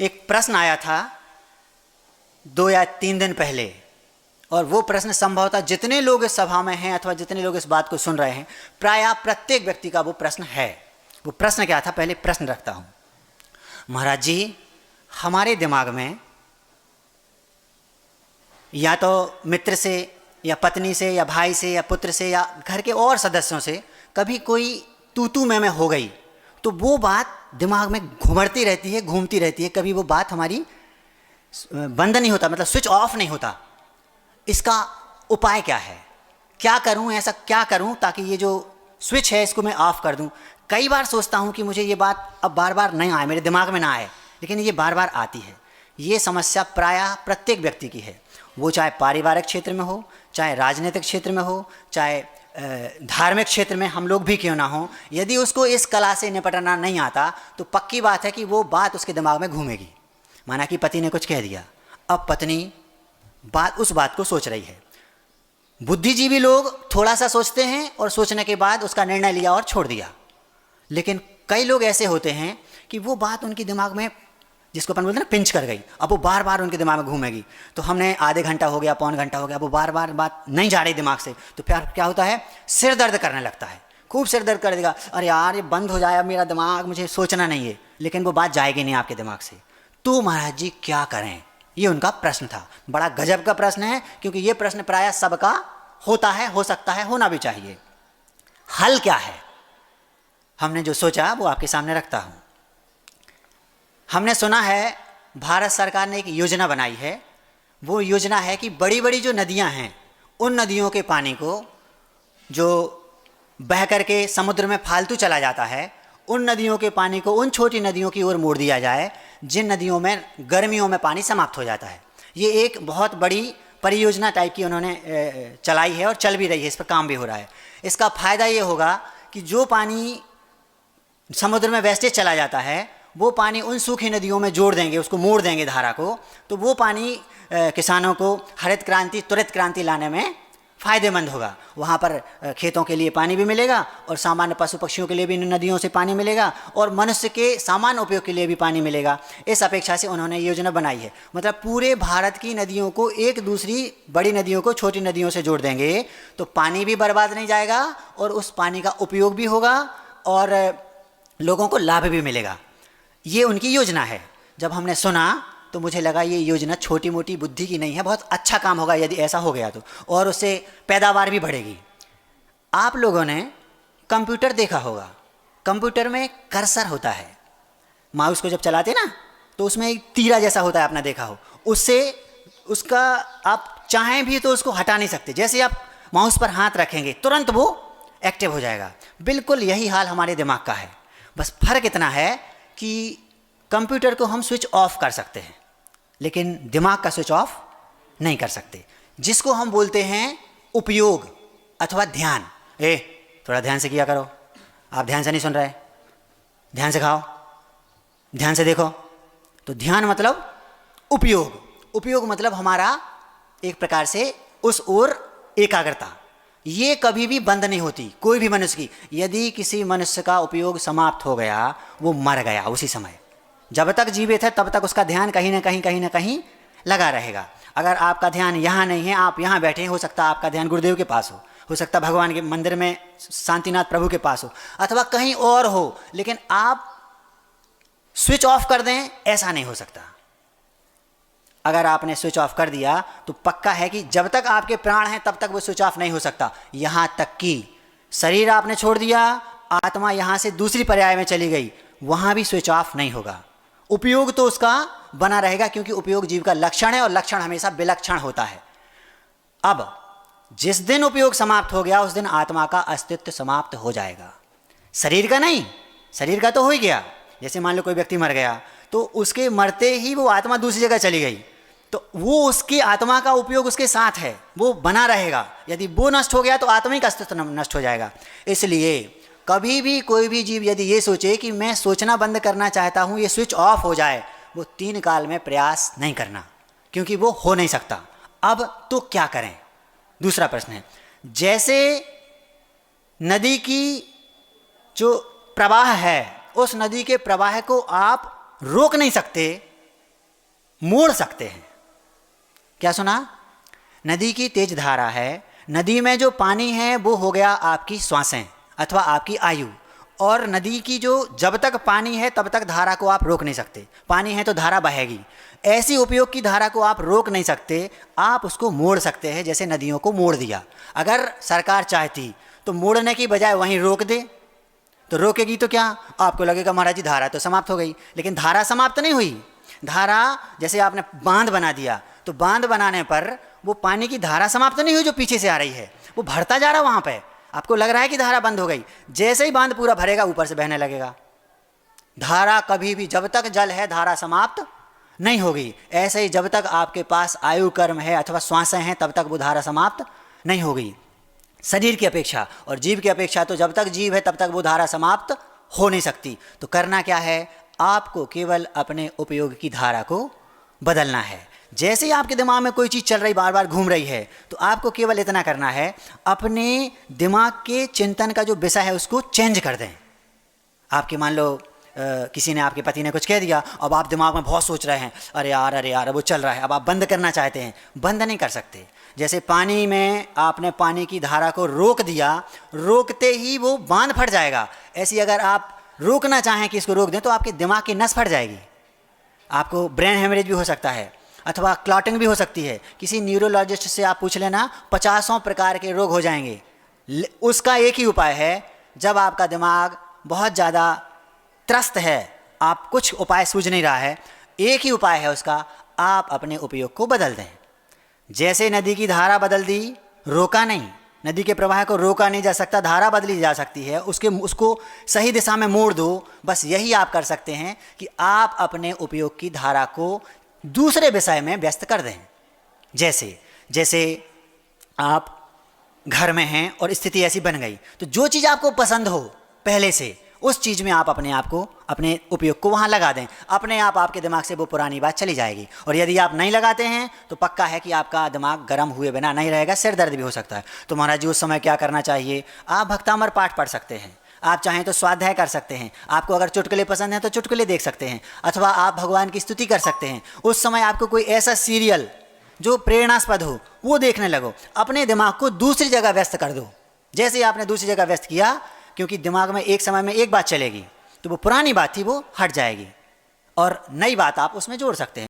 एक प्रश्न आया था 2 या 3 दिन पहले, और वो प्रश्न संभवतः जितने लोग इस सभा में हैं अथवा जितने लोग इस बात को सुन रहे हैं, प्रायः प्रत्येक व्यक्ति का वो प्रश्न है। वो प्रश्न क्या था? पहले प्रश्न रखता हूँ। महाराज जी, हमारे दिमाग में या तो मित्र से या पत्नी से या भाई से या पुत्र से या घर के और सदस्यों से कभी कोई तू मैं हो गई, तो वो बात दिमाग में घुमड़ती रहती है, घूमती रहती है, कभी वो बात हमारी बंद नहीं होता, मतलब स्विच ऑफ नहीं होता। इसका उपाय क्या है? क्या करूं? ऐसा क्या करूं ताकि ये जो स्विच है इसको मैं ऑफ कर दूं? कई बार सोचता हूं कि मुझे ये बात अब बार बार नहीं आए, मेरे दिमाग में ना आए, लेकिन ये बार बार आती है। ये समस्या प्रायः प्रत्येक व्यक्ति की है, वो चाहे पारिवारिक क्षेत्र में हो, चाहे राजनीतिक क्षेत्र में हो, चाहे धार्मिक क्षेत्र में हम लोग भी क्यों ना हो। यदि उसको इस कला से निपटना नहीं आता तो पक्की बात है कि वो बात उसके दिमाग में घूमेगी। माना कि पति ने कुछ कह दिया, अब पत्नी उस बात को सोच रही है। बुद्धिजीवी लोग थोड़ा सा सोचते हैं और सोचने के बाद उसका निर्णय लिया और छोड़ दिया, लेकिन कई लोग ऐसे होते हैं कि वो बात उनके दिमाग में, जिसको अपन बोलते हैं ना, पिंच कर गई, अब वो बार बार उनके दिमाग में घूमेगी। तो हमने आधे घंटा हो गया, पौन घंटा हो गया, वो बार बार बात नहीं जा रही दिमाग से, तो फिर क्या होता है? सिर दर्द करने लगता है, खूब सिर दर्द कर देगा। अरे यार, ये बंद हो जाए, अब मेरा दिमाग, मुझे सोचना नहीं है, लेकिन वो बात जाएगी नहीं आपके दिमाग से। तो महाराज जी क्या करें? ये उनका प्रश्न था। बड़ा गजब का प्रश्न है, क्योंकि ये प्रश्न प्रायः सबका होता है, हो सकता है, होना भी चाहिए। हल क्या है? हमने जो सोचा वो आपके सामने रखता हूं। हमने सुना है भारत सरकार ने एक योजना बनाई है। वो योजना है कि बड़ी बड़ी जो नदियां हैं, उन नदियों के पानी को जो बह करके समुद्र में फालतू चला जाता है, उन नदियों के पानी को उन छोटी नदियों की ओर मोड़ दिया जाए जिन नदियों में गर्मियों में पानी समाप्त हो जाता है। ये एक बहुत बड़ी परियोजना टाइप की उन्होंने चलाई है और चल भी रही है, इस पर काम भी हो रहा है। इसका फ़ायदा ये होगा कि जो पानी समुद्र में वेस्टेज चला जाता है, वो पानी उन सूखी नदियों में जोड़ देंगे, उसको मोड़ देंगे धारा को, तो वो पानी किसानों को हरित क्रांति, त्वरित क्रांति लाने में फ़ायदेमंद होगा। वहाँ पर खेतों के लिए पानी भी मिलेगा और सामान्य पशु पक्षियों के लिए भी नदियों से पानी मिलेगा और मनुष्य के सामान्य उपयोग के लिए भी पानी मिलेगा। इस अपेक्षा से उन्होंने योजना बनाई है। मतलब पूरे भारत की नदियों को एक दूसरी बड़ी नदियों को छोटी नदियों से जोड़ देंगे, तो पानी भी बर्बाद नहीं जाएगा और उस पानी का उपयोग भी होगा और लोगों को लाभ भी मिलेगा। ये उनकी योजना है। जब हमने सुना तो मुझे लगा ये योजना छोटी मोटी बुद्धि की नहीं है, बहुत अच्छा काम होगा यदि ऐसा हो गया तो, और उससे पैदावार भी बढ़ेगी। आप लोगों ने कंप्यूटर देखा होगा, कंप्यूटर में कर्सर होता है, माउस को जब चलाते ना तो उसमें एक तीरा जैसा होता है, आपने देखा हो। उससे उसका आप चाहें भी तो उसको हटा नहीं सकते, जैसे आप माउस पर हाथ रखेंगे तुरंत वो एक्टिव हो जाएगा। बिल्कुल यही हाल हमारे दिमाग का है, बस फर्क इतना है कि कंप्यूटर को हम स्विच ऑफ कर सकते हैं लेकिन दिमाग का स्विच ऑफ नहीं कर सकते, जिसको हम बोलते हैं उपयोग अथवा ध्यान। थोड़ा ध्यान से किया करो, आप ध्यान से नहीं सुन रहे, ध्यान से खाओ, ध्यान से देखो। तो ध्यान मतलब उपयोग, उपयोग मतलब हमारा एक प्रकार से उस ओर एकाग्रता। ये कभी भी बंद नहीं होती कोई भी मनुष्य की। यदि किसी मनुष्य का उपयोग समाप्त हो गया, वो मर गया उसी समय। जब तक जीवित है तब तक उसका ध्यान कहीं ना कहीं लगा रहेगा। अगर आपका ध्यान यहाँ नहीं है, आप यहाँ बैठे हैं, हो सकता है आपका ध्यान गुरुदेव के पास हो सकता है भगवान के मंदिर में शांतिनाथ प्रभु के पास हो, अथवा कहीं और हो, लेकिन आप स्विच ऑफ कर दें ऐसा नहीं हो सकता। अगर आपने स्विच ऑफ कर दिया तो पक्का है कि जब तक आपके प्राण हैं तब तक वो स्विच ऑफ नहीं हो सकता। यहाँ तक कि शरीर आपने छोड़ दिया, आत्मा यहाँ से दूसरी पर्याय में चली गई, वहाँ भी स्विच ऑफ नहीं होगा। उपयोग तो उसका बना रहेगा, क्योंकि उपयोग जीव का लक्षण है और लक्षण हमेशा विलक्षण होता है। अब जिस दिन उपयोग समाप्त हो गया उस दिन आत्मा का अस्तित्व समाप्त हो जाएगा, शरीर का नहीं। शरीर का तो हो ही गया, जैसे मान लो कोई व्यक्ति मर गया तो उसके मरते ही वो आत्मा दूसरी जगह चली गई, तो वो उसकी आत्मा का उपयोग उसके साथ है, वो बना रहेगा। यदि वो नष्ट हो गया तो आत्मा का अस्तित्व नष्ट हो जाएगा। इसलिए कभी भी कोई भी जीव यदि ये सोचे कि मैं सोचना बंद करना चाहता हूँ, ये स्विच ऑफ हो जाए, वो 3 काल में प्रयास नहीं करना, क्योंकि वो हो नहीं सकता। अब तो क्या करें? दूसरा प्रश्न है, जैसे नदी की जो प्रवाह है, उस नदी के प्रवाह को आप रोक नहीं सकते, मोड़ सकते हैं। क्या सुना? नदी की तेज धारा है, नदी में जो पानी है वो हो गया आपकी श्वासें अथवा आपकी आयु, और नदी की जो जब तक पानी है तब तक धारा को आप रोक नहीं सकते। पानी है तो धारा बहेगी। ऐसी उपयोग की धारा को आप रोक नहीं सकते, आप उसको मोड़ सकते हैं, जैसे नदियों को मोड़ दिया। अगर सरकार चाहती तो मोड़ने की बजाय वहीं रोक दे, तो रोकेगी तो क्या, आपको लगेगा महाराज जी धारा तो समाप्त हो गई, लेकिन धारा समाप्त नहीं हुई। धारा, जैसे आपने बांध बना दिया, तो बांध बनाने पर वो पानी की धारा समाप्त नहीं हुई जो पीछे से आ रही है, वो भरता जा रहा है। वहाँ पे आपको लग रहा है कि धारा बंद हो गई, जैसे ही बांध पूरा भरेगा ऊपर से बहने लगेगा। धारा कभी भी, जब तक जल है धारा समाप्त नहीं होगी। ऐसे ही जब तक आपके पास आयु कर्म है अथवा श्वासें हैं तब तक वो धारा समाप्त नहीं होगी। शरीर की अपेक्षा और जीव की अपेक्षा तो जब तक जीव है तब तक वो धारा समाप्त हो नहीं सकती। तो करना क्या है, आपको केवल अपने उपयोग की धारा को बदलना है। जैसे ही आपके दिमाग में कोई चीज़ चल रही, बार बार घूम रही है, तो आपको केवल इतना करना है, अपने दिमाग के चिंतन का जो विषय है उसको चेंज कर दें। आपके मान लो किसी ने, आपके पति ने कुछ कह दिया, अब आप दिमाग में बहुत सोच रहे हैं, अरे यार वो चल रहा है, अब आप बंद करना चाहते हैं, बंद नहीं कर सकते। जैसे पानी में आपने पानी की धारा को रोक दिया, रोकते ही वो बांध फट जाएगा। ऐसी अगर आप रोकना चाहें कि इसको रोक दें, तो आपके दिमाग की नस फट जाएगी, आपको ब्रेन हेमरेज भी हो सकता है अथवा क्लॉटिंग भी हो सकती है। किसी न्यूरोलॉजिस्ट से आप पूछ लेना, 50 प्रकार के रोग हो जाएंगे। उसका एक ही उपाय है, जब आपका दिमाग बहुत ज़्यादा त्रस्त है, आप कुछ उपाय सूझ नहीं रहा है, एक ही उपाय है उसका, आप अपने उपयोग को बदल दें। जैसे नदी की धारा बदल दी, रोका नहीं, नदी के प्रवाह को रोका नहीं जा सकता, धारा बदली जा सकती है, उसको सही दिशा में मोड़ दो। बस यही आप कर सकते हैं कि आप अपने उपयोग की धारा को दूसरे विषय में व्यस्त कर दें। जैसे आप घर में हैं और स्थिति ऐसी बन गई, तो जो चीज़ आपको पसंद हो पहले से, उस चीज़ में आप अपने आप को, अपने उपयोग को वहाँ लगा दें। अपने आप आपके दिमाग से वो पुरानी बात चली जाएगी। और यदि आप नहीं लगाते हैं तो पक्का है कि आपका दिमाग गर्म हुए बिना नहीं रहेगा, सिर दर्द भी हो सकता है। तो महाराज जी उस समय क्या करना चाहिए? आप भक्तामर पाठ पढ़ सकते हैं, आप चाहें तो स्वाध्याय कर सकते हैं, आपको अगर चुटकुले पसंद हैं तो चुटकुले देख सकते हैं, अथवा आप भगवान की स्तुति कर सकते हैं। उस समय आपको कोई ऐसा सीरियल जो प्रेरणास्पद हो वो देखने लगो, अपने दिमाग को दूसरी जगह व्यस्त कर दो। जैसे ही आपने दूसरी जगह व्यस्त किया, क्योंकि दिमाग में एक समय में एक बात चलेगी, तो वो पुरानी बात थी वो हट जाएगी और नई बात आप उसमें जोड़ सकते हैं।